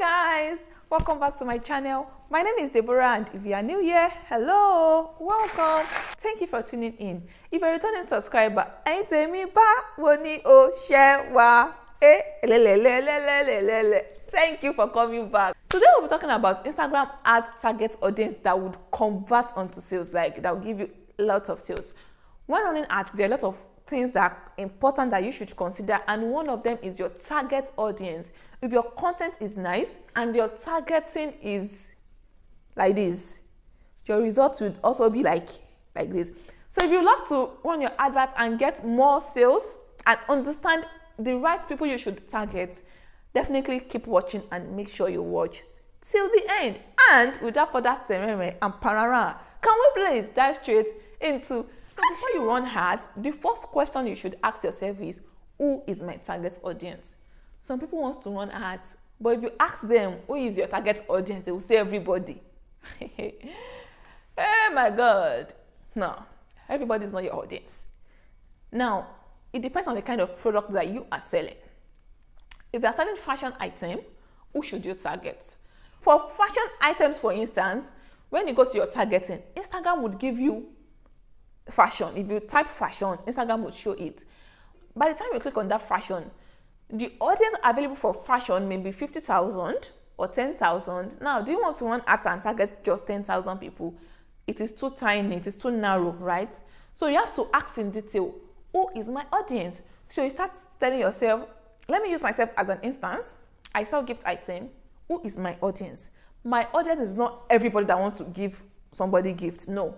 Guys, welcome back to my channel. My name is Deborah, and if you are new here, hello, welcome. Thank you for tuning in. If you're a returning subscriber, thank you for coming back. Today we'll be talking about Instagram ad target audience that would convert onto sales, like that will give you a lot of sales. When running ads, there are a lot of things that are important that you should consider, and one of them is your target audience. If your content is nice and your targeting is like this, your results would also be like this. So if you love to run your advert and get more sales and understand the right people you should target, definitely keep watching and make sure you watch till the end. And without further ceremony and parara, can we please dive straight into. So before you run ads, the first question you should ask yourself is, who is my target audience? Some people want to run ads, but if you ask them, who is your target audience, they will say everybody. Oh my God. No, everybody is not your audience. Now, it depends on the kind of product that you are selling. If you are selling fashion item, who should you target? For fashion items, for instance, when you go to your targeting, Instagram would give you fashion. If you type fashion, Instagram would show it. By the time you click on that fashion, the audience available for fashion may be 50,000 or 10,000. Now, do you want to run ads and target just 10,000 people? It is too tiny, it is too narrow, right? So you have to ask in detail, who is my audience? So you start telling yourself, let me use myself as an instance. I sell gift item. Who is my audience? My audience is not everybody that wants to give somebody gift. No.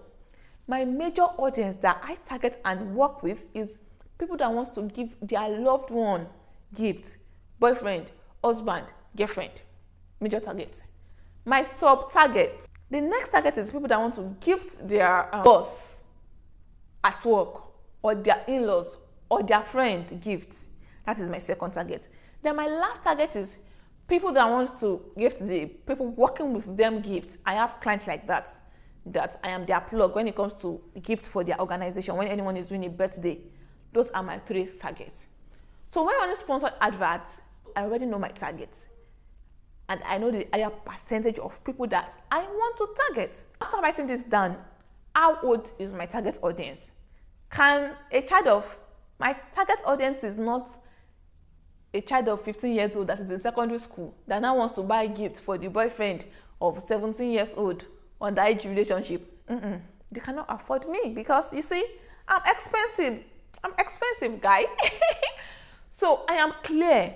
My major audience that I target and work with is people that wants to give their loved one gift, boyfriend, husband, girlfriend. Major target. My sub target. The next target is people that want to gift their boss at work, or their in-laws, or their friend gift. That is my second target. Then my last target is people that want to gift the people working with them gifts. I have clients like that I am their plug when it comes to gifts for their organization. When anyone is doing a birthday, those are my three targets. So when running sponsored adverts, I already know my targets, and I know the higher percentage of people that I want to target. After writing this down, how old is my target audience? My target audience is not a child of 15 years old that is in secondary school that now wants to buy gifts for the boyfriend of 17 years old on the age relationship. They cannot afford me because, you see, I'm expensive guy. So I am clear.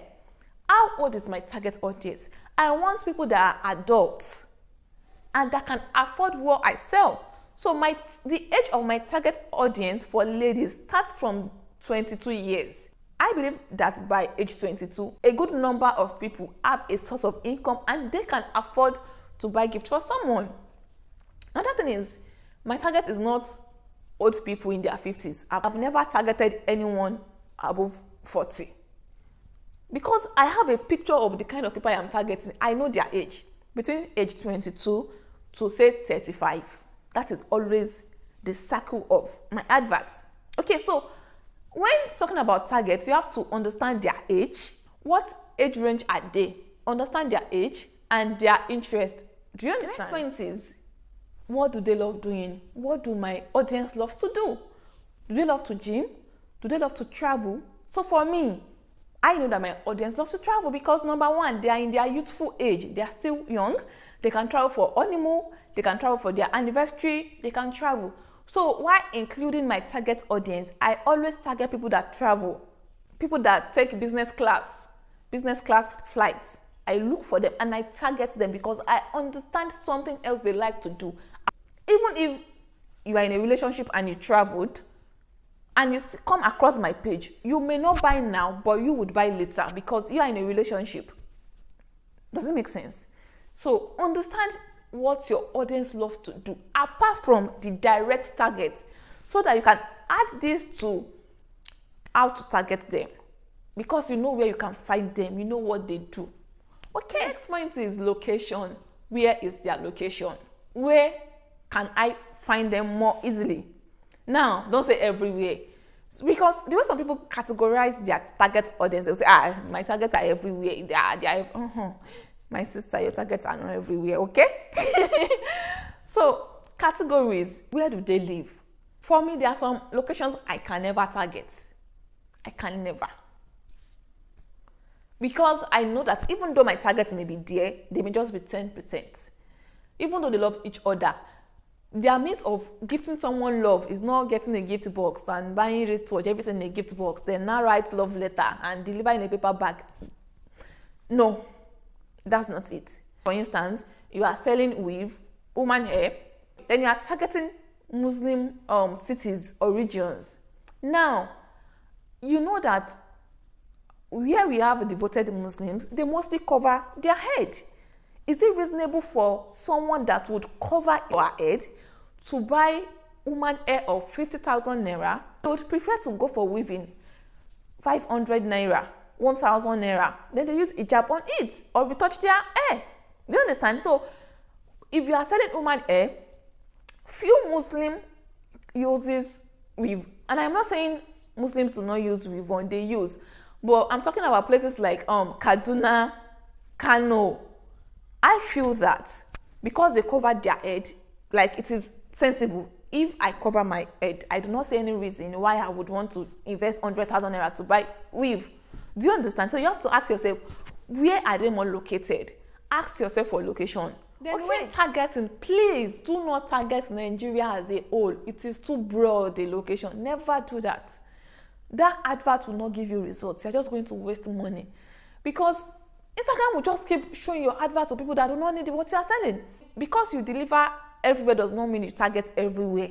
How old is my target audience? I want people that are adults and that can afford what I sell. So the age of my target audience for ladies starts from 22 years. I believe that by age 22, a good number of people have a source of income and they can afford to buy gifts for someone. Another thing is, my target is not old people in their 50s. I've never targeted anyone above 40. Because I have a picture of the kind of people I am targeting. I know their age. Between age 22 to say 35. That is always the circle of my adverts. Okay, so when talking about targets, you have to understand their age. What age range are they? Understand their age and their interest. Do you understand? The next point is, what do they love doing? What do my audience love to do? Do they love to gym? Do they love to travel? So for me, I know that my audience loves to travel because, number one, they are in their youthful age. They are still young. They can travel for honeymoon. They can travel for their anniversary. They can travel. So while including my target audience, I always target people that travel, people that take business class flights. I look for them and I target them because I understand something else they like to do. Even if you are in a relationship and you traveled and you come across my page, you may not buy now, but you would buy later because you are in a relationship. Does it make sense? So understand what your audience loves to do apart from the direct target, so that you can add this to how to target them, because you know where you can find them, you know what they do. Okay, next point is location. Where is their location? Where can I find them more easily? Now, don't say everywhere. Because the way some people categorize their target audience, they will say, my targets are everywhere. My sister, your targets are not everywhere, okay? So, categories, where do they live? For me, there are some locations I can never target. I can never. Because I know that even though my targets may be there, they may just be 10%. Even though they love each other, their means of gifting someone love is not getting a gift box and buying wristwatch, everything in a gift box, then now write love letter and deliver in a paper bag. No, that's not it. For instance, you are selling weave, woman hair, then you are targeting Muslim cities or regions. Now, you know that where we have devoted Muslims, they mostly cover their head. Is it reasonable for someone that would cover your head to buy woman hair of 50,000 naira? They would prefer to go for weaving 500 naira, 1,000 naira. Then they use hijab on it or retouch their hair. Do you understand? So, if you are selling woman hair, few Muslim uses weave. And I'm not saying Muslims do not use weave on, they use. But I'm talking about places like Kaduna, Kano. I feel that because they covered their head, like it is sensible. If I cover my head, I do not see any reason why I would want to invest 100,000 naira to buy weave. Do you understand? So you have to ask yourself, where are they more located? Ask yourself for location. Then okay. When targeting, please do not target Nigeria as a whole. It is too broad a location. Never do that. That advert will not give you results. You're just going to waste money. Because Instagram will just keep showing your advert to people that do not need what you are selling. Because you deliver everywhere does not mean you target everywhere.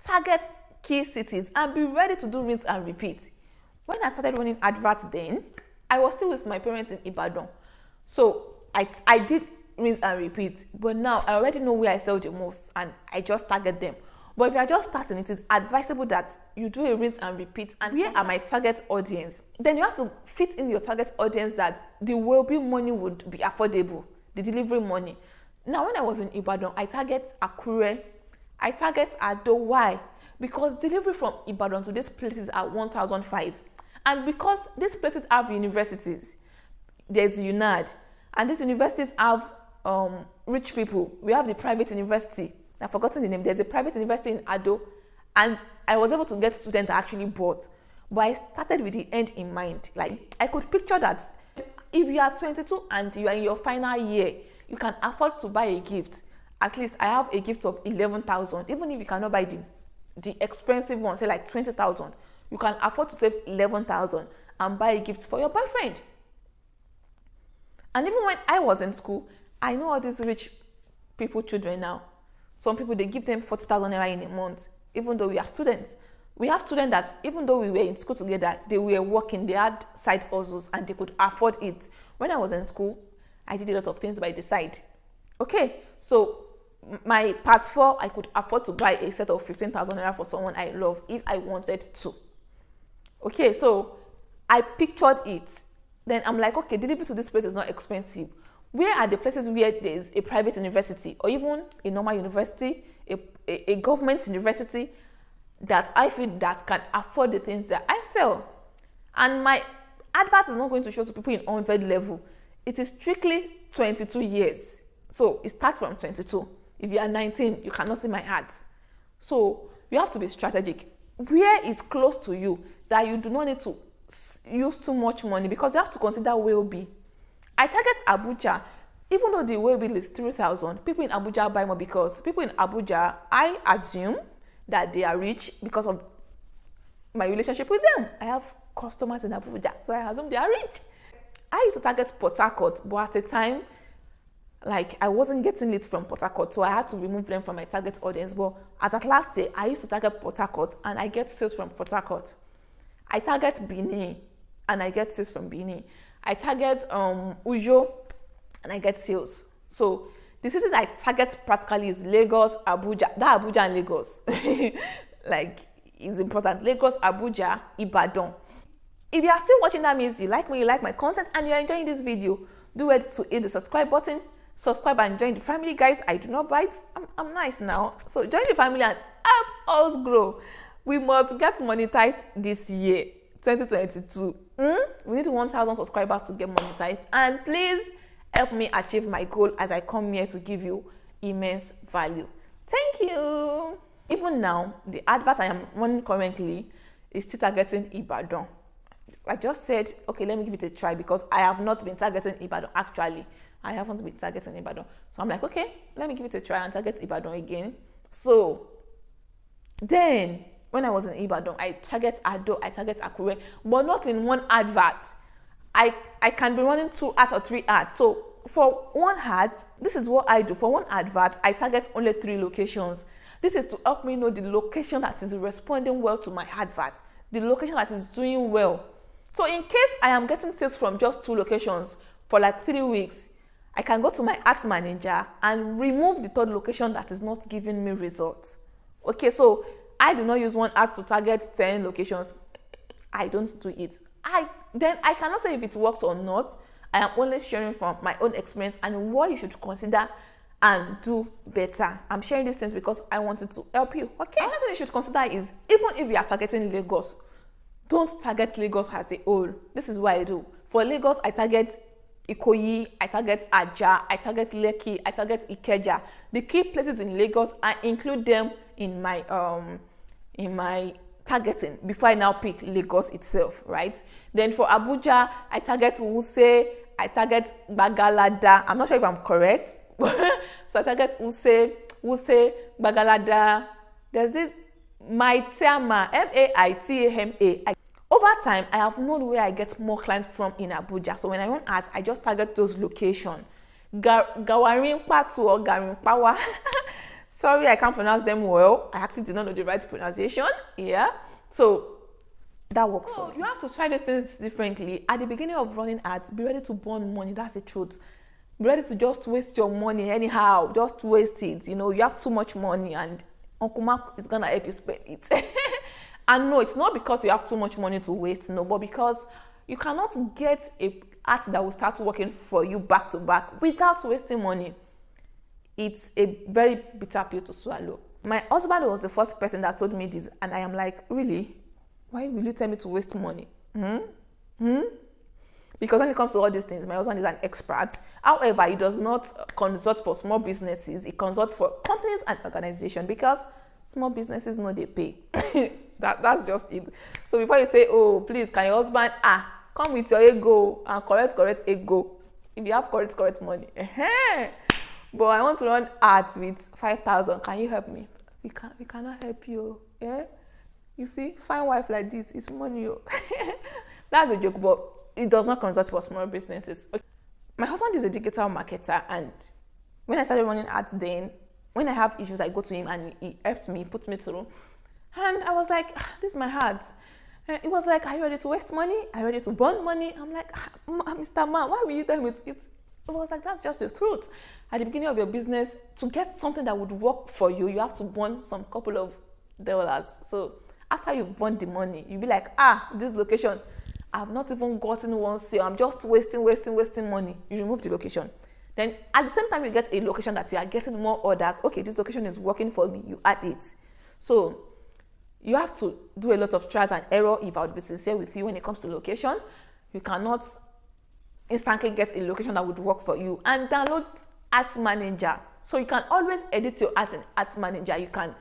Target key cities and be ready to do rinse and repeat. When I started running adverts then, I was still with my parents in Ibadan. So I did rinse and repeat. But now I already know where I sell the most and I just target them. But if you are just starting, it is advisable that you do a rinse and repeat. And where are my target audience? Then you have to fit in your target audience that the well-being money would be affordable, the delivery money. Now, when I was in Ibadan, I target Akure, I target Ado. Why? Because delivery from Ibadan to these places are 1,500. And because these places have universities, there's UNAD, and these universities have rich people. We have the private university. I've forgotten the name. There's a private university in Ado, and I was able to get students that actually bought. But I started with the end in mind. Like, I could picture that if you are 22 and you are in your final year, you can afford to buy a gift. At least I have a gift of 11,000. Even if you cannot buy the expensive one, say like 20,000, you can afford to save 11,000 and buy a gift for your boyfriend. And even when I was in school, I know all these rich people children now. Some people, they give them 40,000 naira in a month, even though we are students. We have students that, even though we were in school together, they were working, they had side hustles, and they could afford it. When I was in school, I did a lot of things by the side. Okay, so my part 4, I could afford to buy a set of 15,000 naira for someone I love if I wanted to. Okay, so I pictured it. Then I'm like, okay, delivery to this place is not expensive. Where are the places where there's a private university or even a normal university, a government university that I feel that can afford the things that I sell? And my advert is not going to show to people in 100 level. It is strictly 22 years. So it starts from 22. If you are 19, you cannot see my ads. So you have to be strategic. Where is close to you that you do not need to use too much money, because you have to consider well-being. I target Abuja. Even though the well-being is 3,000, people in Abuja buy more because people in Abuja, I assume that they are rich because of my relationship with them. I have customers in Abuja, so I assume they are rich. I used to target Port Harcourt, but at a time, like, I wasn't getting leads from Port Harcourt, so I had to remove them from my target audience. But as at last day, I used to target Port Harcourt, and I get sales from Port Harcourt. I target Benin, and I get sales from Benin. I target Ujo, and I get sales. So the cities I target practically is Lagos, Abuja. That Abuja and Lagos, like, is important. Lagos, Abuja, Ibadan. If you are still watching, that means you like me, you like my content, and you are enjoying this video. Do it to hit the subscribe button. Subscribe and join the family, guys. I do not bite. I'm nice now. So join the family and help us grow. We must get monetized this year, 2022. We need 1,000 subscribers to get monetized. And please help me achieve my goal as I come here to give you immense value. Thank you. Even now, the advert I am running currently is still targeting Ibadan. I just said, okay, let me give it a try because I have not been targeting Ibadan. Actually, I haven't been targeting Ibadan. So I'm like, okay, let me give it a try and target Ibadan again. So then, when I was in Ibadan, I target Ado, I target Akure, but not in one advert. I can be running 2 ads or 3 ads. So for one ad, this is what I do. For one advert, I target only 3 locations. This is to help me know the location that is responding well to my advert, the location that is doing well. So in case I am getting sales from just 2 locations for like 3 weeks, I can go to my ads manager and remove the 3rd location that is not giving me results. Okay, so I do not use one ad to target 10 locations. I don't do it. Then I cannot say if it works or not. I am only sharing from my own experience and what you should consider and do better. I'm sharing these things because I wanted to help you. Okay. Another thing you should consider is, even if you are targeting Lagos, don't target Lagos as a whole. This is what I do. For Lagos, I target Ikoyi, I target Aja, I target Lekki, I target Ikeja. The key places in Lagos, I include them in my targeting before I now pick Lagos itself, right? Then for Abuja, I target Wuse, I target Bagalada. I'm not sure if I'm correct. So I target Wuse, Bagalada. There's this Maitama, Maitama. Over time, I have known where I get more clients from in Abuja. So when I run ads, I just target those locations. Gawarimpa to or Garimpawa. Sorry, I can't pronounce them well. I actually do not know the right pronunciation. Yeah. So that works for me. You have to try these things differently. At the beginning of running ads, be ready to burn money. That's the truth. Be ready to just waste your money anyhow. Just waste it. You know, you have too much money and Uncle Mark is going to help you spend it. And no, it's not because you have too much money to waste, no, but because you cannot get a ad that will start working for you back to back without wasting money. It's a very bitter pill to swallow. My husband was the first person that told me this, and I am like, really? Why will you tell me to waste money? Because when it comes to all these things, my husband is an expert. However, he does not consult for small businesses. He consults for companies and organizations because small businesses know they pay. That's just it. So before you say, oh, please, can your husband, come with your ego and correct ego. If you have correct money. But I want to run ads with 5,000. Can you help me? We cannot help you. Yeah? You see, fine wife like this is money. That's a joke, but it does not consult for small businesses. Okay. My husband is a digital marketer, and when I started running ads then, when I have issues, I go to him and he helps me, puts me through. And I was like, this is my heart. And it was like, are you ready to waste money? Are you ready to burn money? I'm like, Mr. Man, why will you tell me to eat? It was like, that's just the truth. At the beginning of your business, to get something that would work for you, you have to burn some couple of dollars. So after you've burned the money, you'll be like, this location, I've not even gotten one sale. I'm just wasting money. You remove the location. Then at the same time, you get a location that you are getting more orders. Okay, this location is working for me. You add it. So you have to do a lot of trials and error. If I would be sincere with you when it comes to location, you cannot instantly get a location that would work for you. And download Ads Manager. So you can always edit your ads in Ads Manager. You can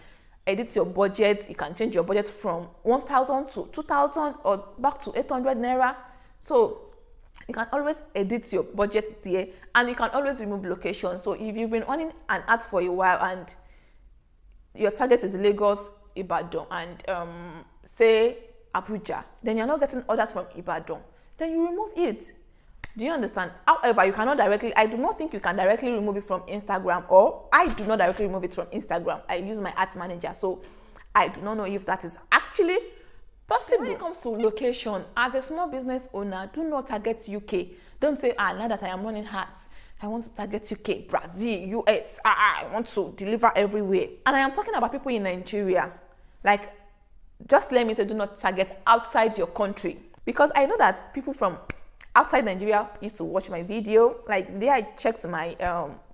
edit your budget. You can change your budget from 1,000 to 2,000 or back to 800 Naira. So you can always edit your budget there, and you can always remove location. So if you've been running an ad for a while and your target is Lagos, Ibadan, and say Abuja, then you're not getting orders from Ibadan, then you remove it. Do you understand? However, you cannot directly, I do not think you can directly remove it from Instagram, or I do not directly remove it from Instagram. I use my ads manager, so I do not know if that is actually possible. When it comes to location, as a small business owner, do not target UK. Don't say, now that I am running ads, I want to target UK, Brazil, US. I want to deliver everywhere. And I am talking about people in Nigeria. Like, just let me say, do not target outside your country. Because I know that people from outside Nigeria used to watch my video. Like, there I checked my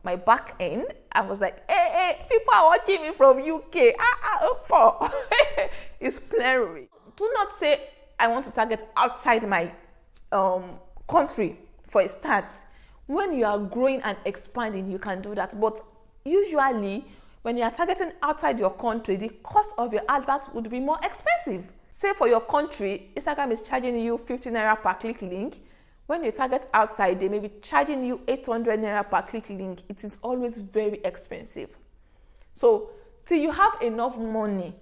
my back end. I was like, hey, people are watching me from UK. It's plural. Do not say, I want to target outside my country for a start. When you are growing and expanding, you can do that. But usually, when you are targeting outside your country, the cost of your advert would be more expensive. Say for your country, Instagram is charging you 50 naira per click link. When you target outside, they may be charging you 800 naira per click link. It is always very expensive. So, till you have enough money,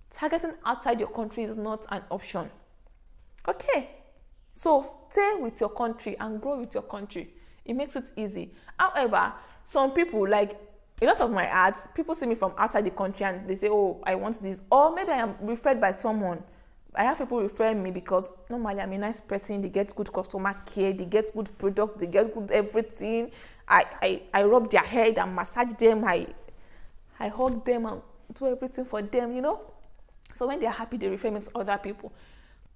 targeting outside your country is not an option. Okay, so stay with your country and grow with your country. It makes it easy. However, some people, like a lot of my ads, people see me from outside the country and they say, oh, I want this. Or maybe I am referred by someone. I have people refer me because normally I'm a nice person. They get good customer care. They get good product. They get good everything. I rub their head and massage them. I hug them and do everything for them, you know. So when they're happy, they refer me to other people.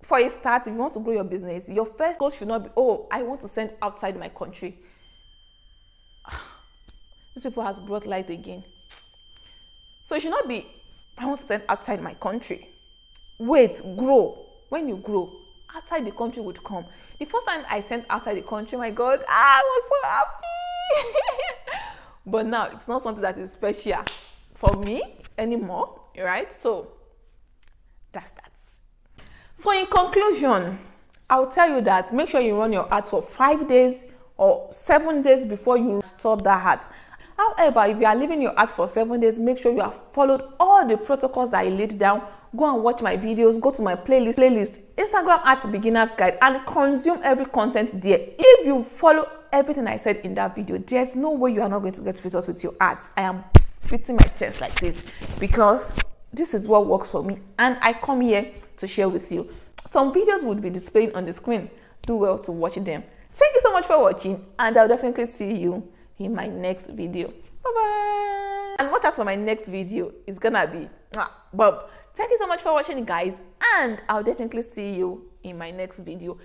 For a start, if you want to grow your business, your first goal should not be, oh, I want to send outside my country. These people has brought light again. So it should not be, I want to send outside my country. Wait, grow. When you grow, outside the country would come. The first time I sent outside the country, my God, I was so happy. But now it's not something that is special for me anymore, right? So that's that. So in conclusion, I'll tell you that make sure you run your ads for 5 days or 7 days before you stop that ad. However, if you are leaving your ads for 7 days, make sure you have followed all the protocols that I laid down. Go and watch my videos, go to my playlist, Instagram Ads Beginner's Guide, and consume every content there. If you follow everything I said in that video, there's no way you are not going to get results with your ads. I am beating my chest like this because this is what works for me, and I come here to share with you. Some videos would be displaying on the screen. Do well to watch them. Thank you so much for watching, and I'll definitely see you in my next video. Bye-bye. And watch out for my next video. It's gonna be Bob. Thank you so much for watching, guys, and I'll definitely see you in my next video.